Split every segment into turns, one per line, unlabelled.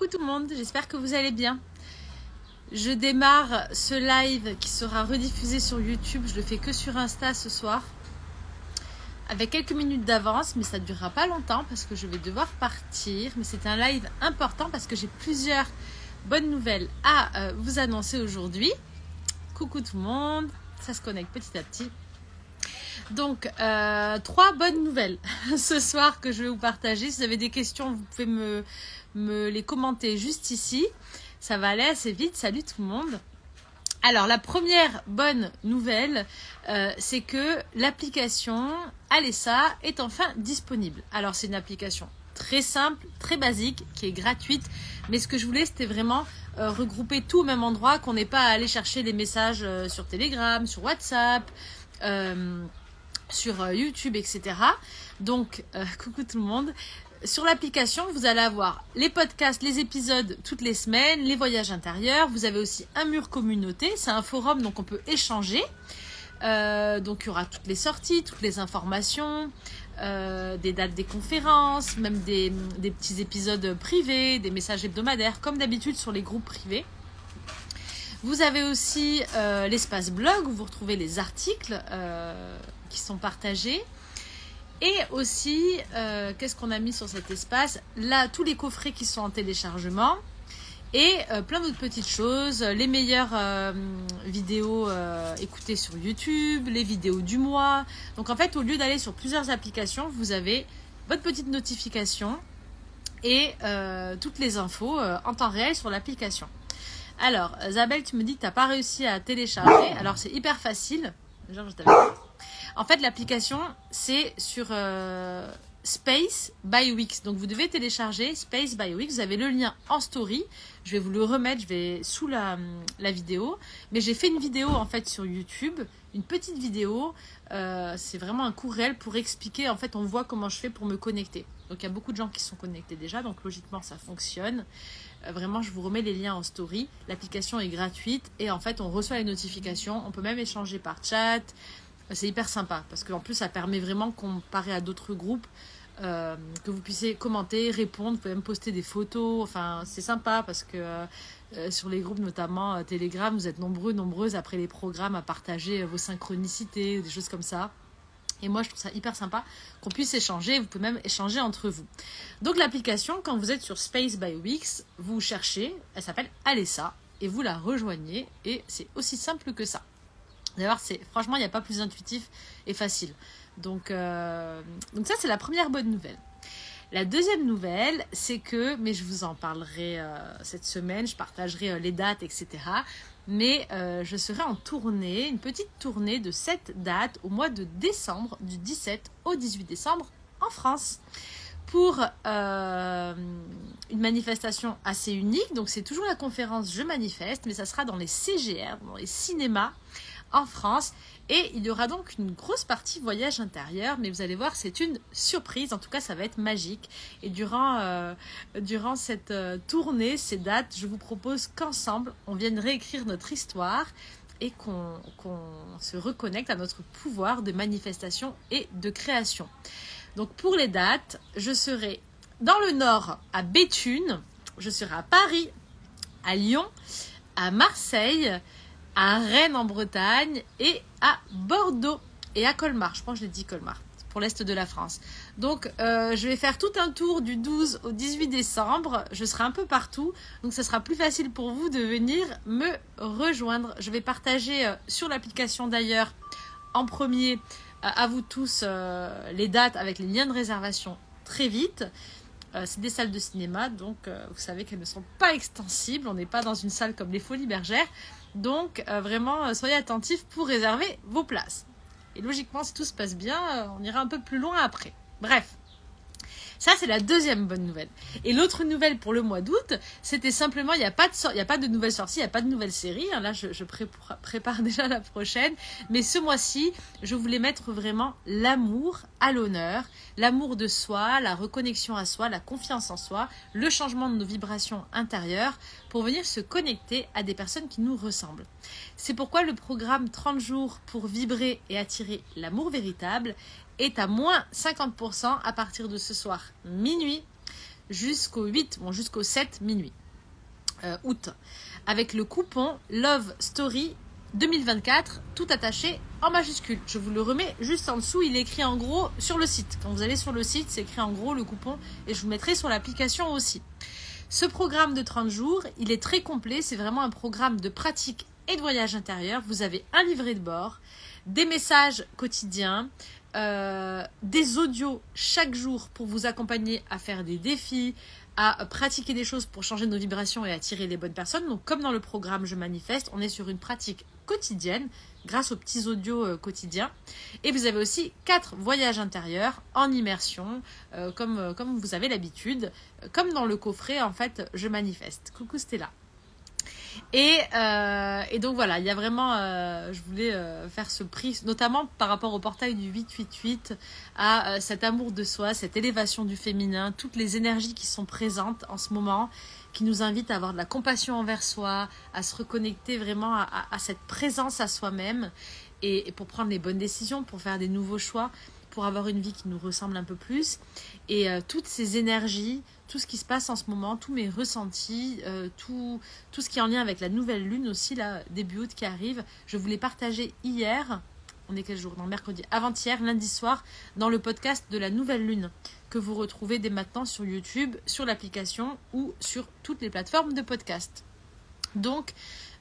Coucou tout le monde, j'espère que vous allez bien. Je démarre ce live qui sera rediffusé sur YouTube. Je le fais que sur Insta ce soir. Avec quelques minutes d'avance, mais ça ne durera pas longtemps parce que je vais devoir partir. Mais c'est un live important parce que j'ai plusieurs bonnes nouvelles à vous annoncer aujourd'hui. Coucou tout le monde, ça se connecte petit à petit. Donc, 3 bonnes nouvelles ce soir que je vais vous partager. Si vous avez des questions, vous pouvez me les commenter juste ici. Ça va aller assez vite. Salut tout le monde. Alors, la première bonne nouvelle, c'est que l'application Alessa est enfin disponible. Alors, c'est une application très simple, très basique, qui est gratuite. Mais ce que je voulais, c'était vraiment regrouper tout au même endroit, qu'on n'ait pas à aller chercher les messages sur Telegram, sur WhatsApp, sur YouTube, etc. Donc, coucou tout le monde. Sur l'application, vous allez avoir les podcasts, les épisodes toutes les semaines, les voyages intérieurs. Vous avez aussi un mur communauté. C'est un forum, donc on peut échanger. Donc, il y aura toutes les sorties, toutes les informations, des dates des conférences, même des petits épisodes privés, des messages hebdomadaires, comme d'habitude sur les groupes privés. Vous avez aussi l'espace blog où vous retrouvez les articles qui sont partagés. Et aussi, qu'est-ce qu'on a mis sur cet espace? Là, tous les coffrets qui sont en téléchargement. Et plein d'autres petites choses. Les meilleures vidéos écoutées sur YouTube, les vidéos du mois. Donc en fait, au lieu d'aller sur plusieurs applications, vous avez votre petite notification et toutes les infos en temps réel sur l'application. Alors, Isabelle, tu me dis que tu n'as pas réussi à télécharger. Alors, c'est hyper facile. Genre, je t'avais dit. En fait, l'application, c'est sur Space by Wix. Donc, vous devez télécharger Space by Wix. Vous avez le lien en story. Je vais vous le remettre. Je vais sous la vidéo. Mais j'ai fait une vidéo, en fait, sur YouTube. Une petite vidéo. C'est vraiment un cours réel pour expliquer. En fait, on voit comment je fais pour me connecter. Donc, il y a beaucoup de gens qui sont connectés déjà. Donc, logiquement, ça fonctionne. Vraiment, je vous remets les liens en story. L'application est gratuite. Et en fait, on reçoit les notifications. On peut même échanger par chat. C'est hyper sympa parce qu'en plus ça permet vraiment, comparé à d'autres groupes, que vous puissiez commenter, répondre, vous pouvez même poster des photos. Enfin, c'est sympa parce que sur les groupes, notamment Telegram, vous êtes nombreuses après les programmes à partager vos synchronicités ou des choses comme ça. Et moi, je trouve ça hyper sympa qu'on puisse échanger. Vous pouvez même échanger entre vous. Donc l'application, quand vous êtes sur Space by Wix, vous cherchez, elle s'appelle Alessa et vous la rejoignez et c'est aussi simple que ça. D'ailleurs, franchement, il n'y a pas plus intuitif et facile. Donc ça, c'est la première bonne nouvelle. La deuxième nouvelle, c'est que, mais je vous en parlerai cette semaine, je partagerai les dates, etc. Mais je serai en tournée, une petite tournée de 7 dates au mois de décembre, du 17 au 18 décembre en France. Pour une manifestation assez unique. Donc, c'est toujours la conférence Je manifeste, mais ça sera dans les CGR, dans les cinémas en France. Et il y aura donc une grosse partie voyage intérieur, mais vous allez voir, c'est une surprise. En tout cas, ça va être magique. Et durant cette tournée, ces dates, je vous propose qu'ensemble, on vienne réécrire notre histoire et qu'on se reconnecte à notre pouvoir de manifestation et de création. Donc, pour les dates, je serai dans le Nord, à Béthune, je serai à Paris, à Lyon, à Marseille, à Rennes en Bretagne et à Bordeaux et à Colmar. Je pense que je l'ai dit Colmar, pour l'Est de la France. Donc, je vais faire tout un tour du 12 au 18 décembre. Je serai un peu partout. Donc, ça sera plus facile pour vous de venir me rejoindre. Je vais partager sur l'application d'ailleurs en premier à vous tous les dates avec les liens de réservation très vite. C'est des salles de cinéma, donc vous savez qu'elles ne sont pas extensibles. On n'est pas dans une salle comme les Folies Bergères. Donc, vraiment, soyez attentifs pour réserver vos places. Et logiquement, si tout se passe bien, on ira un peu plus loin après. Bref, ça, c'est la deuxième bonne nouvelle. Et l'autre nouvelle pour le mois d'août, c'était simplement, il n'y a pas de nouvelle sortie, il n'y a pas de nouvelle série. Là, je prépare déjà la prochaine. Mais ce mois-ci, je voulais mettre vraiment l'amour à l'honneur. L'amour de soi, la reconnexion à soi, la confiance en soi, le changement de nos vibrations intérieures pour venir se connecter à des personnes qui nous ressemblent. C'est pourquoi le programme 30 jours pour vibrer et attirer l'amour véritable est à moins 50% à partir de ce soir minuit jusqu'au 7 minuit août, avec le coupon Love Story 2024, tout attaché en majuscule. Je vous le remets juste en dessous, il est écrit en gros sur le site. Quand vous allez sur le site, c'est écrit en gros le coupon et je vous mettrai sur l'application aussi. Ce programme de 30 jours, il est très complet, c'est vraiment un programme de pratique et de voyage intérieur. Vous avez un livret de bord, des messages quotidiens, des audios chaque jour pour vous accompagner à faire des défis, à pratiquer des choses pour changer nos vibrations et attirer les bonnes personnes. Donc comme dans le programme Je Manifeste, on est sur une pratique quotidienne grâce aux petits audios quotidiens. Et vous avez aussi 4 voyages intérieurs en immersion, comme vous avez l'habitude, comme dans le coffret en fait Je Manifeste. Coucou Stella. Et donc voilà, il y a vraiment, je voulais faire ce prix, notamment par rapport au portail du 888, à cet amour de soi, cette élévation du féminin, toutes les énergies qui sont présentes en ce moment, qui nous invitent à avoir de la compassion envers soi, à se reconnecter vraiment à cette présence à soi-même, et pour prendre les bonnes décisions, pour faire des nouveaux choix, pour avoir une vie qui nous ressemble un peu plus. Et toutes ces énergies, tout ce qui se passe en ce moment, tous mes ressentis, tout ce qui est en lien avec la nouvelle lune aussi, là, début août qui arrive, je vous l'ai partagé hier, on est quel jour? Non, mercredi, avant-hier, lundi soir, dans le podcast de la nouvelle lune, que vous retrouvez dès maintenant sur YouTube, sur l'application ou sur toutes les plateformes de podcast. Donc,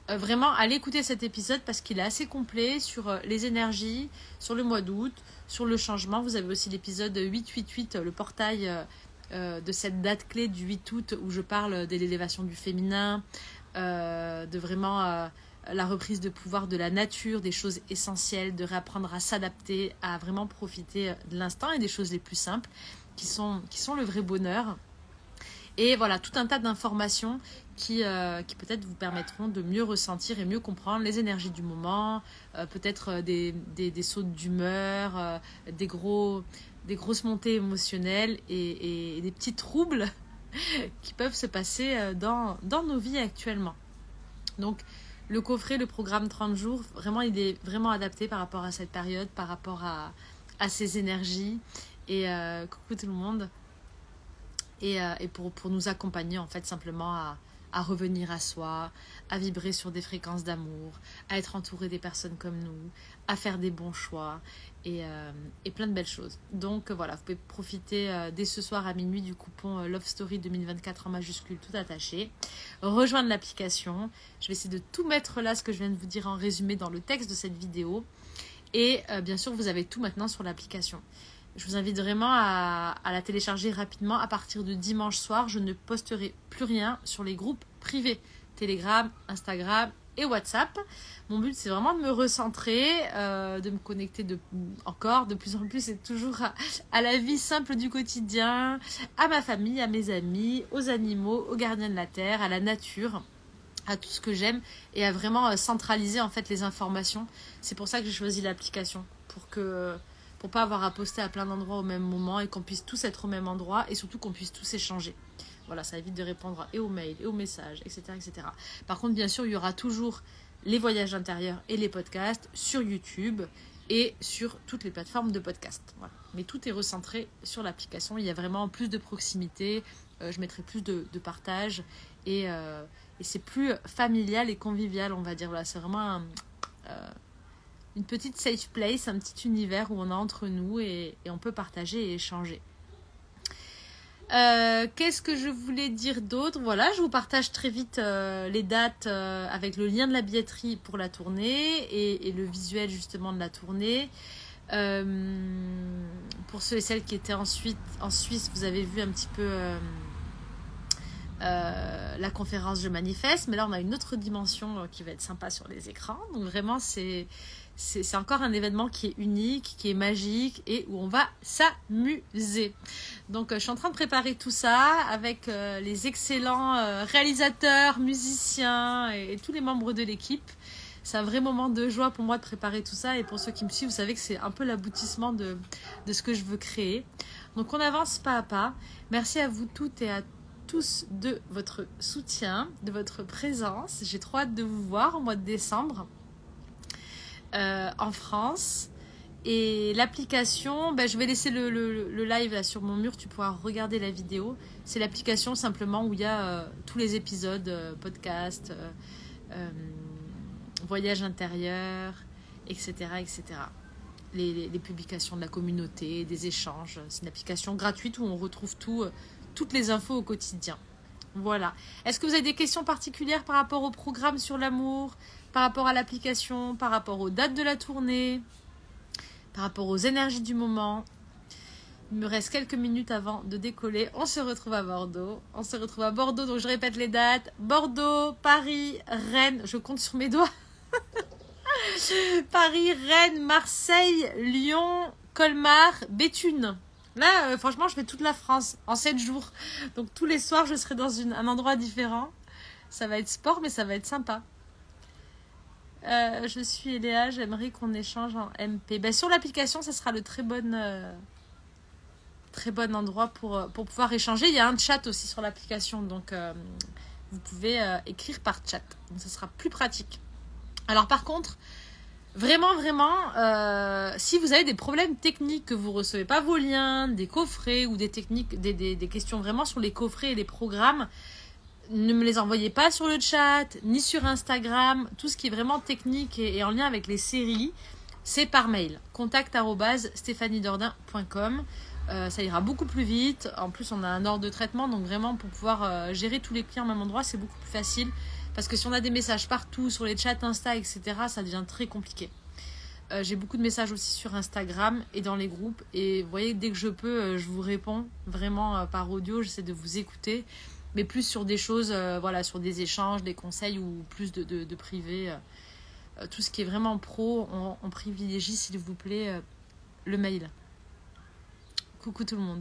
vraiment, allez écouter cet épisode parce qu'il est assez complet sur les énergies, sur le mois d'août, sur le changement. Vous avez aussi l'épisode 888, le portail de cette date clé du 8 août où je parle de l'élévation du féminin, de vraiment la reprise de pouvoir de la nature, des choses essentielles, de réapprendre à s'adapter, à vraiment profiter de l'instant et des choses les plus simples qui sont le vrai bonheur. Et voilà, tout un tas d'informations qui peut-être vous permettront de mieux ressentir et mieux comprendre les énergies du moment, peut-être des sautes d'humeur, des grosses montées émotionnelles et des petits troubles qui peuvent se passer dans nos vies actuellement. Donc, le coffret, le programme 30 jours, vraiment, il est vraiment adapté par rapport à cette période, par rapport à ces énergies. Et coucou tout le monde. Et pour nous accompagner en fait simplement à revenir à soi, à vibrer sur des fréquences d'amour, à être entouré des personnes comme nous, à faire des bons choix et plein de belles choses. Donc voilà, vous pouvez profiter dès ce soir à minuit du coupon Love Story 2024 en majuscule tout attaché, rejoindre l'application. Je vais essayer de tout mettre là, ce que je viens de vous dire en résumé dans le texte de cette vidéo. Et bien sûr, vous avez tout maintenant sur l'application. Je vous invite vraiment à la télécharger rapidement. À partir de dimanche soir, je ne posterai plus rien sur les groupes privés. Telegram, Instagram et WhatsApp. Mon but, c'est vraiment de me recentrer, de me connecter de plus en plus et toujours à la vie simple du quotidien, à ma famille, à mes amis, aux animaux, aux gardiens de la terre, à la nature, à tout ce que j'aime et à vraiment centraliser en fait les informations. C'est pour ça que j'ai choisi l'application, pour pas avoir à poster à plein d'endroits au même moment et qu'on puisse tous être au même endroit et surtout qu'on puisse tous échanger. Voilà, ça évite de répondre et aux mails et aux messages, etc., etc. Par contre, bien sûr, il y aura toujours les voyages intérieurs et les podcasts sur YouTube et sur toutes les plateformes de podcast. Voilà. Mais tout est recentré sur l'application. Il y a vraiment plus de proximité, je mettrai plus de partage et c'est plus familial et convivial, on va dire. Voilà, c'est vraiment une petite safe place, un petit univers où on est entre nous et on peut partager et échanger. Qu'est-ce que je voulais dire d'autre? Voilà, je vous partage très vite les dates avec le lien de la billetterie pour la tournée et le visuel justement de la tournée. Pour ceux et celles qui étaient en Suisse, vous avez vu un petit peu la conférence Je Manifeste, mais là on a une autre dimension qui va être sympa sur les écrans. Donc vraiment c'est encore un événement qui est unique, qui est magique et où on va s'amuser. Donc je suis en train de préparer tout ça avec les excellents réalisateurs, musiciens et tous les membres de l'équipe. C'est un vrai moment de joie pour moi de préparer tout ça et pour ceux qui me suivent, vous savez que c'est un peu l'aboutissement de ce que je veux créer. Donc on avance pas à pas. Merci à vous toutes et à tous de votre soutien, de votre présence. J'ai trop hâte de vous voir au mois de décembre. En France Et l'application, je vais laisser le live là sur mon mur, tu pourras regarder la vidéo. C'est l'application simplement où il y a tous les épisodes, podcast, voyage intérieur, etc. etc. Les publications de la communauté, des échanges. C'est une application gratuite où on retrouve toutes les infos au quotidien. Voilà. Est-ce que vous avez des questions particulières par rapport au programme sur l'amour, par rapport à l'application, par rapport aux dates de la tournée, par rapport aux énergies du moment? Il me reste quelques minutes avant de décoller. On se retrouve à Bordeaux. Donc je répète les dates. Bordeaux, Paris, Rennes. Je compte sur mes doigts. Paris, Rennes, Marseille, Lyon, Colmar, Béthune. Là, franchement, je fais toute la France en 7 jours. Donc tous les soirs, je serai dans un endroit différent. Ça va être sport, mais ça va être sympa. Je suis Eléa, j'aimerais qu'on échange en MP. Sur l'application, ça sera le très bon endroit pour pouvoir échanger. Il y a un chat aussi sur l'application, donc vous pouvez écrire par chat. Donc ça sera plus pratique. Alors par contre, vraiment, si vous avez des problèmes techniques, que vous ne recevez pas vos liens, des coffrets ou des questions vraiment sur les coffrets et les programmes, ne me les envoyez pas sur le chat, ni sur Instagram. Tout ce qui est vraiment technique et en lien avec les séries, c'est par mail. contact@stephaniedordin.com. Ça ira beaucoup plus vite. En plus, on a un ordre de traitement, donc vraiment pour pouvoir gérer tous les clients au même endroit, c'est beaucoup plus facile. Parce que si on a des messages partout, sur les chats Insta, etc., ça devient très compliqué. J'ai beaucoup de messages aussi sur Instagram et dans les groupes. Et vous voyez, dès que je peux, je vous réponds vraiment par audio. J'essaie de vous écouter. Mais plus sur des choses, sur des échanges, des conseils ou plus de privé. Tout ce qui est vraiment pro, on privilégie, s'il vous plaît, le mail. Coucou tout le monde.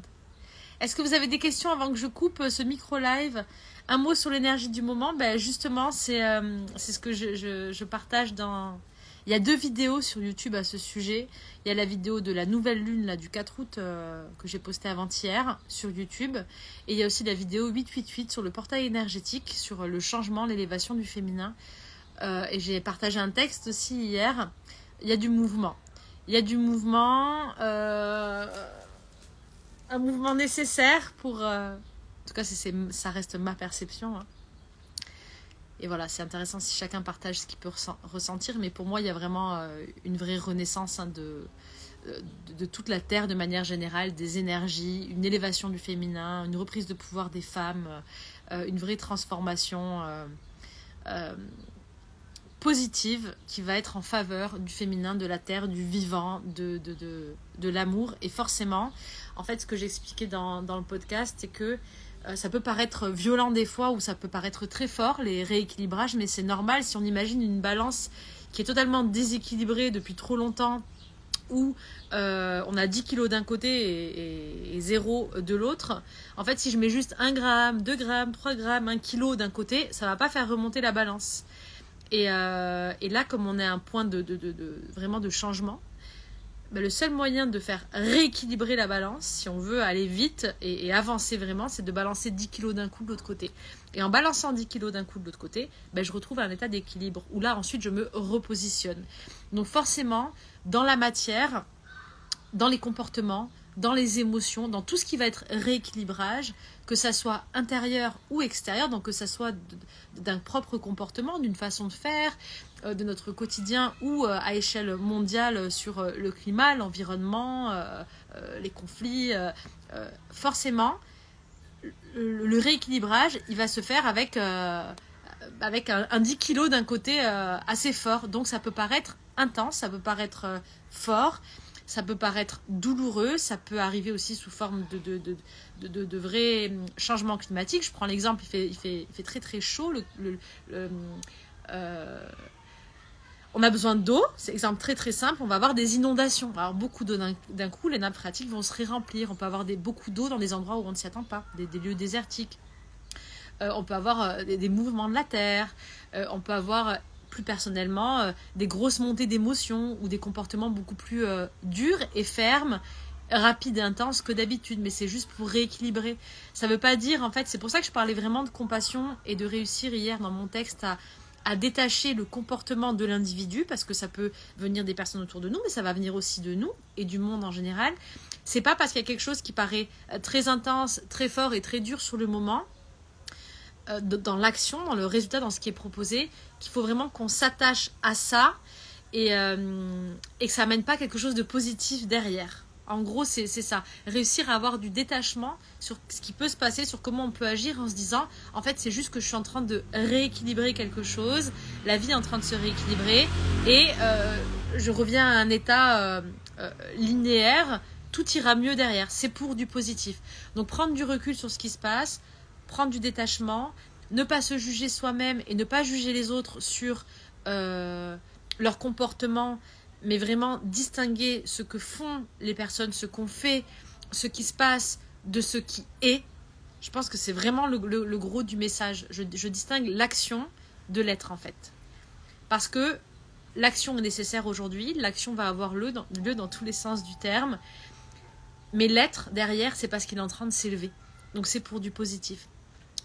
Est-ce que vous avez des questions avant que je coupe ce micro-live? Un mot sur l'énergie du moment. Justement, c'est ce que je partage dans... Il y a 2 vidéos sur YouTube à ce sujet. Il y a la vidéo de la nouvelle lune là, du 4 août que j'ai postée avant-hier sur YouTube. Et il y a aussi la vidéo 888 sur le portail énergétique, sur le changement, l'élévation du féminin. Et j'ai partagé un texte aussi hier. Il y a du mouvement. Un mouvement nécessaire pour... En tout cas, ça reste ma perception. Hein. Et voilà, c'est intéressant si chacun partage ce qu'il peut ressentir. Mais pour moi, il y a vraiment une vraie renaissance de toute la Terre de manière générale, des énergies, une élévation du féminin, une reprise de pouvoir des femmes, une vraie transformation positive qui va être en faveur du féminin, de la Terre, du vivant, de l'amour. Et forcément, en fait, ce que j'expliquais dans le podcast, c'est que ça peut paraître violent des fois ou ça peut paraître très fort, les rééquilibrages, mais c'est normal si on imagine une balance qui est totalement déséquilibrée depuis trop longtemps, où on a 10 kilos d'un côté et 0 de l'autre. En fait, si je mets juste 1 gramme, 2 grammes, 3 grammes, 1 kilo d'un côté, ça ne va pas faire remonter la balance. Et là, comme on est à un point vraiment de changement, le seul moyen de faire rééquilibrer la balance, si on veut aller vite et avancer vraiment, c'est de balancer 10 kilos d'un coup de l'autre côté. Et en balançant 10 kilos d'un coup de l'autre côté, je retrouve un état d'équilibre où là, ensuite, je me repositionne. Donc forcément, dans la matière, dans les comportements, dans les émotions, dans tout ce qui va être rééquilibrage, que ça soit intérieur ou extérieur, donc que ça soit d'un propre comportement, d'une façon de faire, de notre quotidien ou à échelle mondiale sur le climat, l'environnement, les conflits. Forcément, le rééquilibrage, il va se faire avec un 10 kilos d'un côté assez fort. Donc ça peut paraître intense, ça peut paraître fort, ça peut paraître douloureux, ça peut arriver aussi sous forme de vrais changements climatiques. Je prends l'exemple, il fait très très chaud, on a besoin d'eau, c'est un exemple très très simple, on va avoir des inondations. On va avoir beaucoup d'eau d'un coup, les nappes phréatiques vont se remplir. On peut avoir beaucoup d'eau dans des endroits où on ne s'y attend pas, des lieux désertiques. On peut avoir des mouvements de la terre, on peut avoir plus personnellement des grosses montées d'émotions ou des comportements beaucoup plus durs et fermes, rapides et intenses que d'habitude, mais c'est juste pour rééquilibrer. Ça ne veut pas dire, en fait, c'est pour ça que je parlais vraiment de compassion et de réussir hier dans mon texte à détacher le comportement de l'individu, parce que ça peut venir des personnes autour de nous, mais ça va venir aussi de nous et du monde en général. C'est pas parce qu'il y a quelque chose qui paraît très intense, très fort et très dur sur le moment, dans l'action, dans le résultat, dans ce qui est proposé, qu'il faut vraiment qu'on s'attache à ça et que ça n'amène pas quelque chose de positif derrière. En gros, c'est ça. Réussir à avoir du détachement sur ce qui peut se passer, sur comment on peut agir en se disant, en fait, c'est juste que je suis en train de rééquilibrer quelque chose, la vie est en train de se rééquilibrer et je reviens à un état linéaire, tout ira mieux derrière. C'est pour du positif. Donc, prendre du recul sur ce qui se passe, prendre du détachement, ne pas se juger soi-même et ne pas juger les autres sur leur comportement, mais vraiment distinguer ce que font les personnes, ce qu'on fait, ce qui se passe de ce qui est. Je pense que c'est vraiment le gros du message. Je distingue l'action de l'être en fait. Parce que l'action est nécessaire aujourd'hui, l'action va avoir lieu dans tous les sens du terme, mais l'être derrière, c'est parce qu'il est en train de s'élever. Donc c'est pour du positif.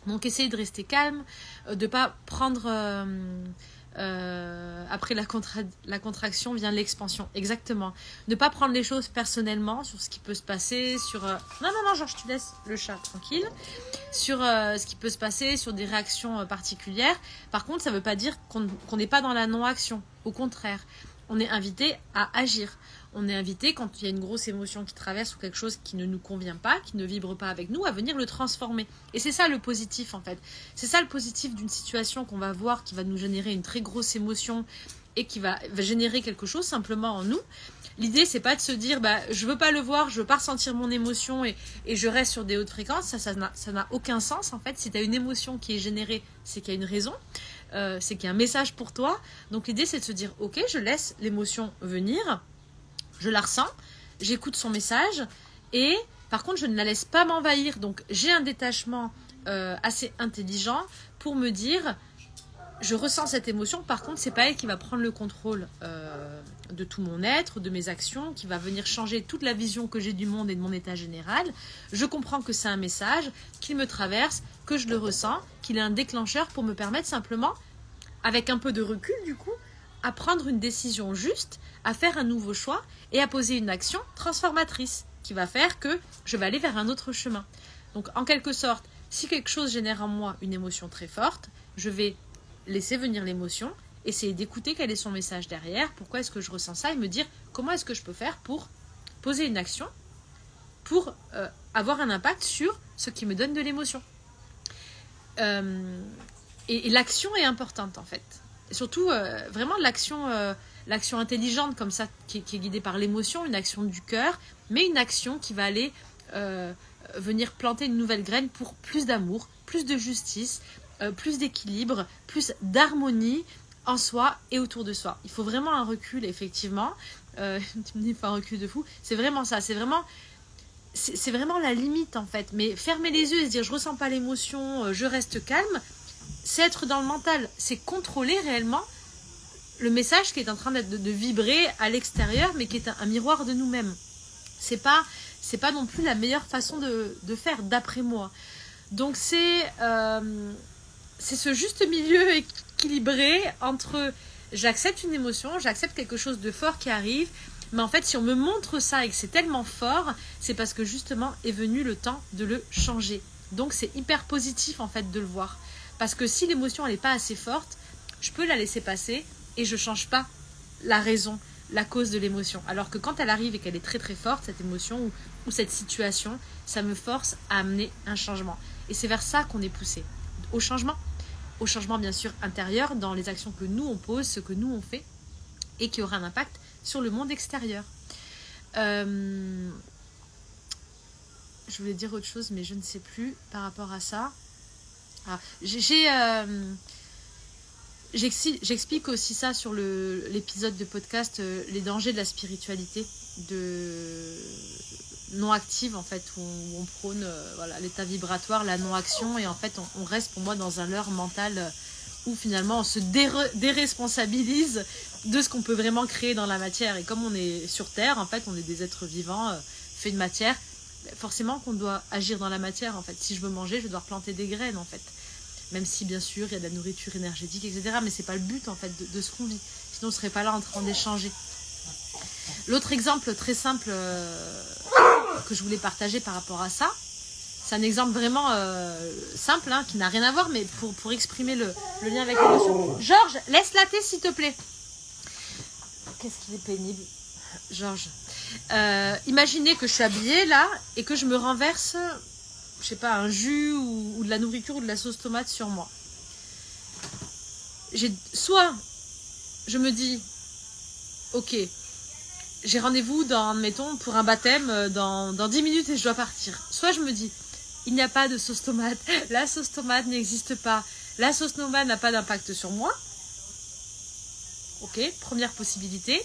Donc essayez de rester calme, de ne pas prendre... après la contraction vient l'expansion, exactement. Ne pas prendre les choses personnellement sur ce qui peut se passer, sur... Non, Georges, tu laisses le chat tranquille. Sur ce qui peut se passer, sur des réactions particulières. Par contre, ça ne veut pas dire qu'on n'est pas dans la non-action. Au contraire, on est invité à agir. On est invité, quand il y a une grosse émotion qui traverse ou quelque chose qui ne nous convient pas, qui ne vibre pas avec nous, à venir le transformer. Et c'est ça le positif en fait. C'est ça le positif d'une situation qu'on va voir qui va nous générer une très grosse émotion et qui va générer quelque chose simplement en nous. L'idée, c'est pas de se dire je veux pas le voir, je veux pas ressentir mon émotion et je reste sur des hautes fréquences. Ça n'a aucun sens en fait. Si tu as une émotion qui est générée, c'est qu'il y a une raison. C'est qu'il y a un message pour toi. Donc l'idée, c'est de se dire ok, je laisse l'émotion venir. Je la ressens, j'écoute son message et par contre je ne la laisse pas m'envahir. Donc j'ai un détachement assez intelligent pour me dire je ressens cette émotion, par contre c'est pas elle qui va prendre le contrôle de tout mon être, de mes actions, qui va venir changer toute la vision que j'ai du monde et de mon état général. Je comprends que c'est un message, qu'il me traverse, que je le ressens, qu'il est un déclencheur pour me permettre simplement, avec un peu de recul du coup, à prendre une décision juste, à faire un nouveau choix et à poser une action transformatrice qui va faire que je vais aller vers un autre chemin. Donc en quelque sorte, si quelque chose génère en moi une émotion très forte, je vais laisser venir l'émotion, essayer d'écouter quel est son message derrière, pourquoi est-ce que je ressens ça et me dire comment est-ce que je peux faire pour poser une action pour avoir un impact sur ce qui me donne de l'émotion. Et l'action est importante en fait. Et surtout, vraiment l'action intelligente comme ça, qui est guidée par l'émotion, une action du cœur, mais une action qui va aller venir planter une nouvelle graine pour plus d'amour, plus de justice, plus d'équilibre, plus d'harmonie en soi et autour de soi. Il faut vraiment un recul, effectivement. Tu me dis, il faut un recul de fou. C'est vraiment ça, c'est vraiment la limite en fait. Mais fermer les yeux et se dire je ressens pas l'émotion, je reste calme, c'est être dans le mental, c'est contrôler réellement le message qui est en train de vibrer à l'extérieur, mais qui est un miroir de nous-mêmes. C'est pas non plus la meilleure façon de faire, d'après moi. Donc c'est ce juste milieu équilibré entre j'accepte une émotion, j'accepte quelque chose de fort qui arrive, mais en fait si on me montre ça et que c'est tellement fort, c'est parce que justement est venu le temps de le changer. Donc c'est hyper positif en fait de le voir. Parce que si l'émotion elle n'est pas assez forte, je peux la laisser passer et je ne change pas la raison, la cause de l'émotion. Alors que quand elle arrive et qu'elle est très très forte, cette émotion ou cette situation, ça me force à amener un changement. Et c'est vers ça qu'on est poussé. Au changement bien sûr intérieur, dans les actions que nous on pose, ce que nous on fait, et qui aura un impact sur le monde extérieur. Je voulais dire autre chose, mais je ne sais plus par rapport à ça. Ah, j'explique aussi ça sur l'épisode de podcast, les dangers de la spiritualité non active en fait, où on prône l'état vibratoire, la non-action, et en fait on reste pour moi dans un leurre mental où finalement on se déresponsabilise de ce qu'on peut vraiment créer dans la matière. Et comme on est sur Terre, en fait on est des êtres vivants faits de matière, forcément qu'on doit agir dans la matière en fait. Si je veux manger, je dois replanter des graines en fait. Même si, bien sûr, il y a de la nourriture énergétique, etc. Mais c'est pas le but, en fait, de ce qu'on vit. Sinon, on serait pas là en train d'échanger. L'autre exemple très simple que je voulais partager par rapport à ça, c'est un exemple vraiment simple, hein, qui n'a rien à voir, mais pour exprimer le lien avec l'émotion. Georges, laisse la thé, s'il te plaît. Qu'est-ce qu'il est pénible, Georges. Imaginez que je suis habillée, là, et que je me renverse, je sais pas, un jus ou de la nourriture ou de la sauce tomate sur moi. Soit je me dis, ok, j'ai rendez-vous mettons, pour un baptême dans 10 minutes et je dois partir. Soit je me dis, il n'y a pas de sauce tomate, la sauce tomate n'existe pas, la sauce tomate n'a pas d'impact sur moi. Ok, première possibilité.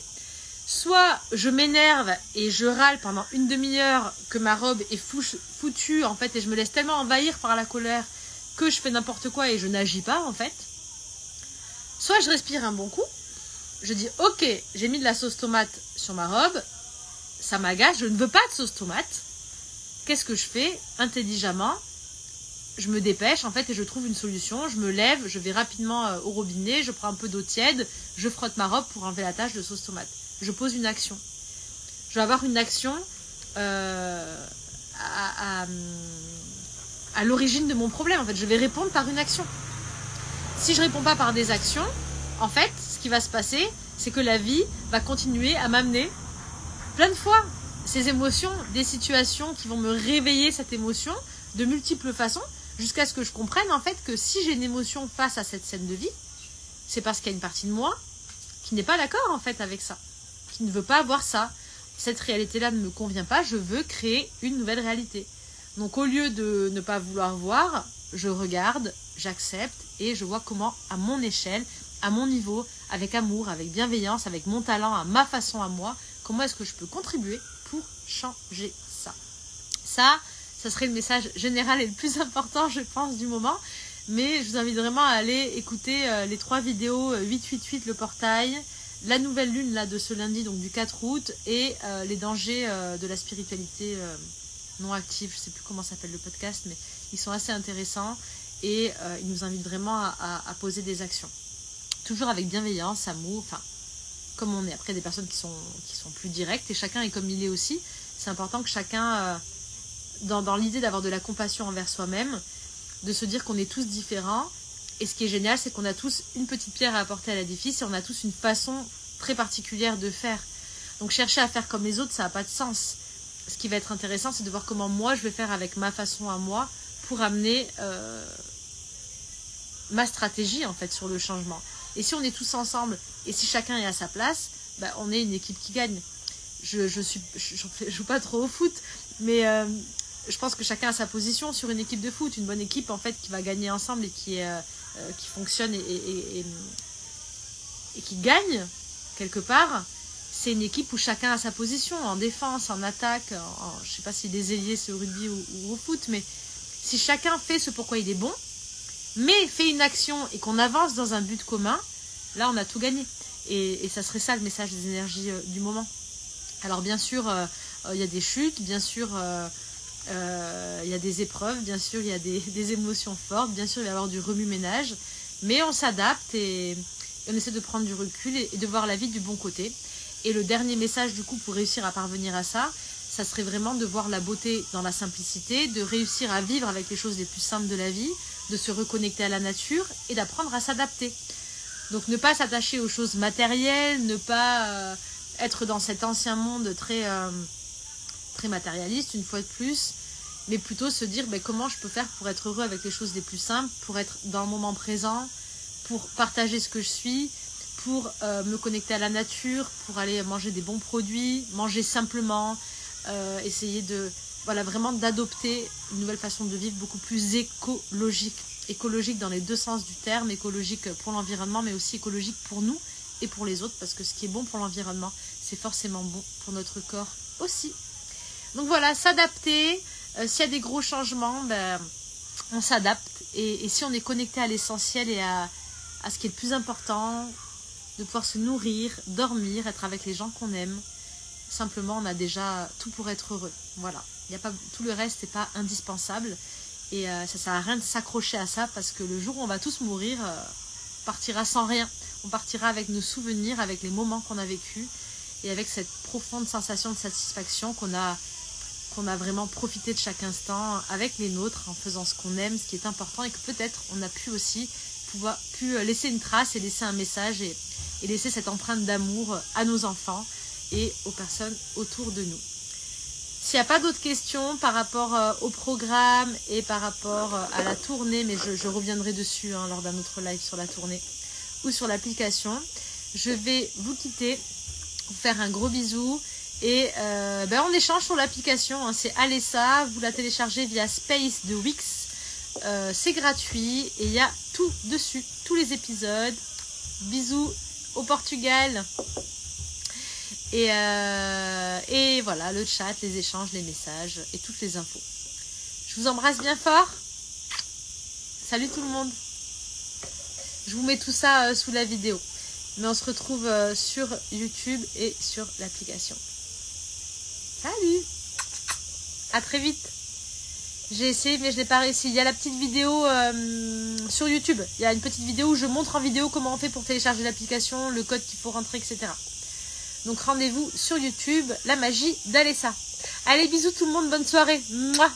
Soit je m'énerve et je râle pendant une demi-heure que ma robe est foutue en fait et je me laisse tellement envahir par la colère que je fais n'importe quoi et je n'agis pas en fait. Soit je respire un bon coup, je dis ok, j'ai mis de la sauce tomate sur ma robe, ça m'agace, je ne veux pas de sauce tomate. Qu'est-ce que je fais? Intelligemment, je me dépêche en fait et je trouve une solution. Je me lève, je vais rapidement au robinet, je prends un peu d'eau tiède, je frotte ma robe pour enlever la tache de sauce tomate. Je pose une action. Je vais avoir une action à l'origine de mon problème. En fait, je vais répondre par une action. Si je ne réponds pas par des actions, en fait, ce qui va se passer, c'est que la vie va continuer à m'amener plein de fois ces émotions, des situations qui vont me réveiller cette émotion de multiples façons, jusqu'à ce que je comprenne en fait que si j'ai une émotion face à cette scène de vie, c'est parce qu'il y a une partie de moi qui n'est pas d'accord en fait avec ça, qui ne veut pas voir ça. Cette réalité-là ne me convient pas, je veux créer une nouvelle réalité. Donc au lieu de ne pas vouloir voir, je regarde, j'accepte et je vois comment, à mon échelle, à mon niveau, avec amour, avec bienveillance, avec mon talent, à ma façon à moi, comment est-ce que je peux contribuer pour changer ça. Ça serait le message général et le plus important, je pense, du moment. Mais je vous invite vraiment à aller écouter les 3 vidéos 888, le portail, la nouvelle lune là de ce lundi, donc du 4 août, et les dangers de la spiritualité non active. Je ne sais plus comment s'appelle le podcast, mais ils sont assez intéressants et ils nous invitent vraiment à poser des actions. Toujours avec bienveillance, amour, enfin, comme on est. Après, des personnes qui sont plus directes, et chacun est comme il est aussi. C'est important que chacun, dans l'idée d'avoir de la compassion envers soi-même, de se dire qu'on est tous différents. Et ce qui est génial, c'est qu'on a tous une petite pierre à apporter à l'édifice et on a tous une façon très particulière de faire. Donc chercher à faire comme les autres, ça n'a pas de sens. Ce qui va être intéressant, c'est de voir comment moi, je vais faire avec ma façon à moi pour amener ma stratégie en fait sur le changement. Et si on est tous ensemble et si chacun est à sa place, bah, on est une équipe qui gagne. Je joue pas trop au foot, mais je pense que chacun a sa position sur une équipe de foot. Une bonne équipe en fait qui va gagner ensemble et qui fonctionne et qui gagne quelque part, c'est une équipe où chacun a sa position, en défense, en attaque, je sais pas si des ailiers c'est au rugby ou au foot, mais si chacun fait ce pourquoi il est bon, mais fait une action et qu'on avance dans un but commun, là on a tout gagné. Et ça serait ça le message des énergies du moment. Alors bien sûr, il y a des chutes, bien sûr, il y a des épreuves, bien sûr, il y a des émotions fortes, bien sûr, il va y avoir du remue-ménage, mais on s'adapte et on essaie de prendre du recul et de voir la vie du bon côté. Et le dernier message, du coup, pour réussir à parvenir à ça, ça serait vraiment de voir la beauté dans la simplicité, de réussir à vivre avec les choses les plus simples de la vie, de se reconnecter à la nature et d'apprendre à s'adapter. Donc ne pas s'attacher aux choses matérielles, ne pas être dans cet ancien monde très matérialiste, une fois de plus, mais plutôt se dire comment je peux faire pour être heureux avec les choses les plus simples, pour être dans le moment présent, pour partager ce que je suis, pour me connecter à la nature, pour aller manger des bons produits, manger simplement, essayer vraiment d'adopter une nouvelle façon de vivre beaucoup plus écologique dans les deux sens du terme, écologique pour l'environnement, mais aussi écologique pour nous et pour les autres, parce que ce qui est bon pour l'environnement, c'est forcément bon pour notre corps aussi. Donc voilà, s'adapter, s'il y a des gros changements, on s'adapte, et si on est connecté à l'essentiel et à ce qui est le plus important, de pouvoir se nourrir, dormir, être avec les gens qu'on aime, simplement on a déjà tout pour être heureux. Voilà, il y a pas, tout le reste n'est pas indispensable. Et ça sert à rien de s'accrocher à ça parce que le jour où on va tous mourir, on partira sans rien. On partira avec nos souvenirs, avec les moments qu'on a vécus et avec cette profonde sensation de satisfaction qu'on a vraiment profité de chaque instant avec les nôtres en faisant ce qu'on aime, ce qui est important, et que peut-être on a pu aussi pu laisser une trace et laisser un message et laisser cette empreinte d'amour à nos enfants et aux personnes autour de nous. S'il n'y a pas d'autres questions par rapport au programme et par rapport à la tournée, mais je reviendrai dessus lors d'un autre live sur la tournée ou sur l'application, je vais vous quitter, vous faire un gros bisou et on échange sur l'application, c'est Alessa, vous la téléchargez via Space de Wix, c'est gratuit et il y a tout dessus, tous les épisodes. Bisous au Portugal. Et voilà, le chat, les échanges, les messages et toutes les infos. Je vous embrasse bien fort. Salut tout le monde. Je vous mets tout ça sous la vidéo. Mais on se retrouve sur YouTube et sur l'application. Salut. À très vite. J'ai essayé mais je n'ai pas réussi. Il y a la petite vidéo sur YouTube. Il y a une petite vidéo où je montre en vidéo comment on fait pour télécharger l'application, le code qu'il faut rentrer, etc. Donc rendez-vous sur YouTube, la magie d'Alessa. Allez, bisous tout le monde, bonne soirée. Mouah.